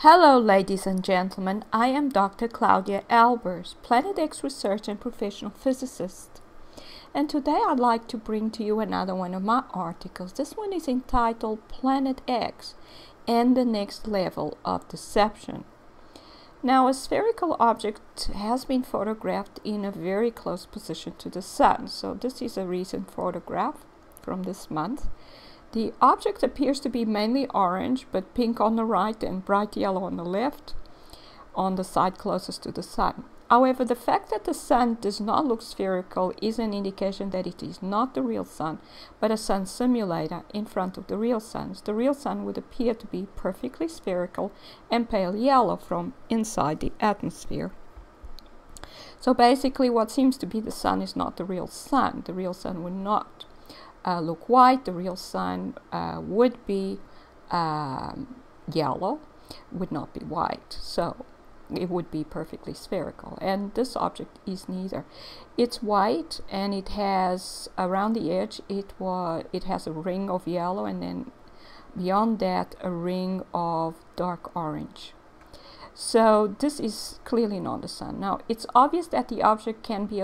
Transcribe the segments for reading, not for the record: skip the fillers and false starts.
Hello ladies and gentlemen, I am Dr. Claudia Albers, Planet X research and professional physicist. And today I'd like to bring to you another one of my articles. This one is entitled Planet X and the Next Level of Deception. Now, a spherical object has been photographed in a very close position to the Sun. So this is a recent photograph from this month. The object appears to be mainly orange, but pink on the right and bright yellow on the left, on the side closest to the Sun. However, the fact that the Sun does not look spherical is an indication that it is not the real Sun, but a Sun simulator in front of the real Sun. The real Sun would appear to be perfectly spherical and pale yellow from inside the atmosphere. So basically what seems to be the Sun is not the real Sun. The real Sun would not look white. The real Sun would be yellow, would not be white. So it would be perfectly spherical, and this object is neither. It's white, and it has around the edge it has a ring of yellow, and then beyond that a ring of dark orange. So this is clearly not the Sun. Now it's obvious that the object cannot be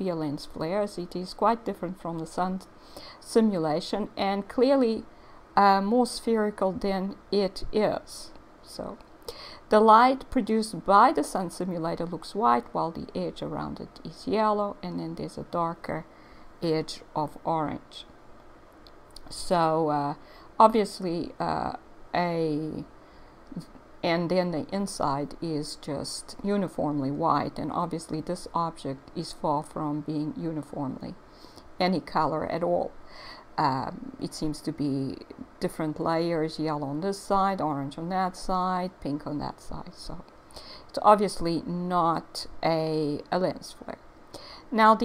a lens flare, as it is quite different from the Sun simulation and clearly more spherical than it is. So the light produced by the Sun simulator looks white, while the edge around it is yellow, and then there's a darker edge of orange. So obviously and then the inside is just uniformly white, and obviously this object is far from being uniformly any color at all. It seems to be different layers, yellow on this side, orange on that side, pink on that side. So it's obviously not a lens flare. Now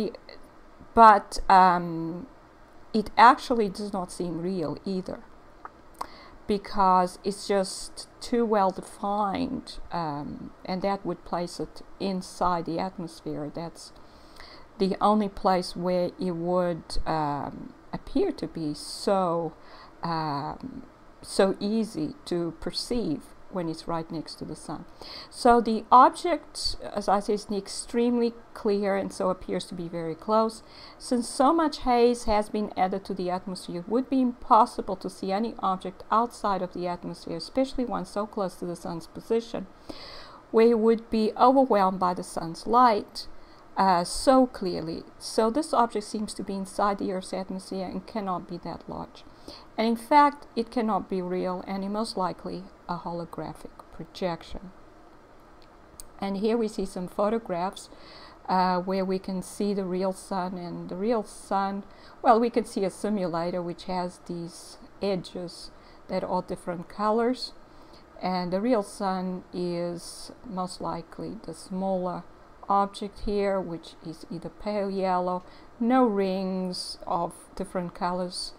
it actually does not seem real either, because it's just too well defined, and that would place it inside the atmosphere. That's the only place where it would appear to be so easy to perceive when it's right next to the Sun. So the object, as I say, is extremely clear, and so appears to be very close. Since so much haze has been added to the atmosphere, it would be impossible to see any object outside of the atmosphere, especially one so close to the Sun's position, where it would be overwhelmed by the Sun's light so clearly. So this object seems to be inside the Earth's atmosphere and cannot be that large. And in fact, it cannot be real, and most likely a holographic projection. And here we see some photographs where we can see the real Sun, and the real Sun, well, we can see a simulator which has these edges that are different colors, and the real Sun is most likely the smaller object here, which is either pale yellow, no rings of different colors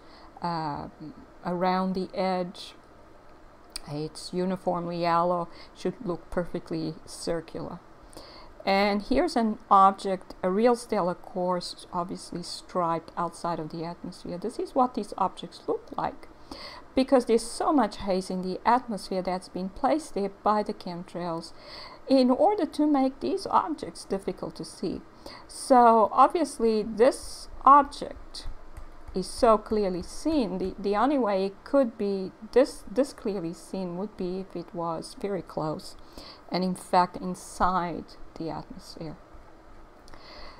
around the edge. It's uniformly yellow, should look perfectly circular. And here's an object, a real stellar core, obviously striped outside of the atmosphere. This is what these objects look like, because there's so much haze in the atmosphere that's been placed there by the chemtrails in order to make these objects difficult to see. So obviously this object is so clearly seen. The only way it could be this clearly seen would be if it was very close, and in fact inside the atmosphere.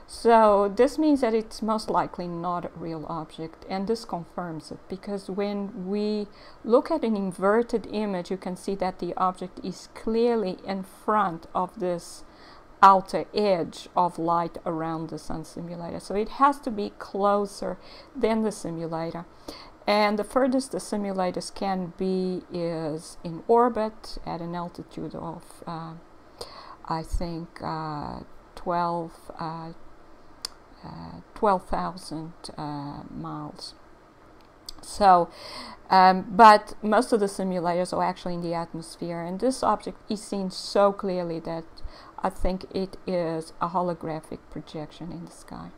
So this means that it's most likely not a real object, and this confirms it, because when we look at an inverted image, you can see that the object is clearly in front of this outer edge of light around the Sun simulator. So it has to be closer than the simulator, and the furthest the simulators can be is in orbit at an altitude of I think 12,000 miles. So but most of the simulators are actually in the atmosphere, and this object is seen so clearly that I think it is a holographic projection in the sky.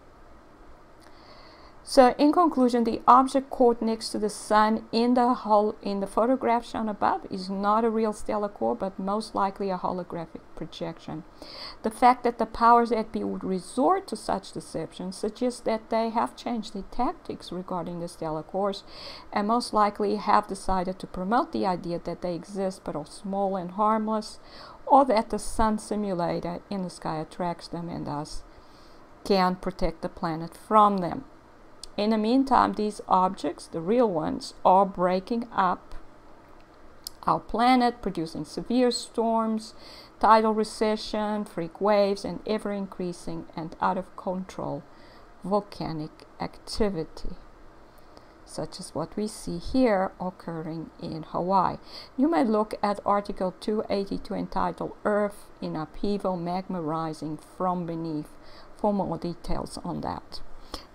So in conclusion, the object caught next to the sun in the photograph shown above is not a real stellar core, but most likely a holographic projection. The fact that the powers that be would resort to such deception suggests that they have changed their tactics regarding the stellar cores, and most likely have decided to promote the idea that they exist but are small and harmless, or that the sun simulator in the sky attracts them and thus can protect the planet from them. In the meantime, these objects, the real ones, are breaking up our planet, producing severe storms, tidal recession, freak waves, and ever-increasing and out-of-control volcanic activity, such as what we see here occurring in Hawaii. You may look at Article 282 entitled Earth in Upheaval, Magma Rising from Beneath for more details on that.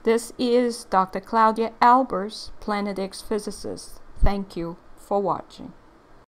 This is Dr. Claudia Albers, Planet X physicist. Thank you for watching.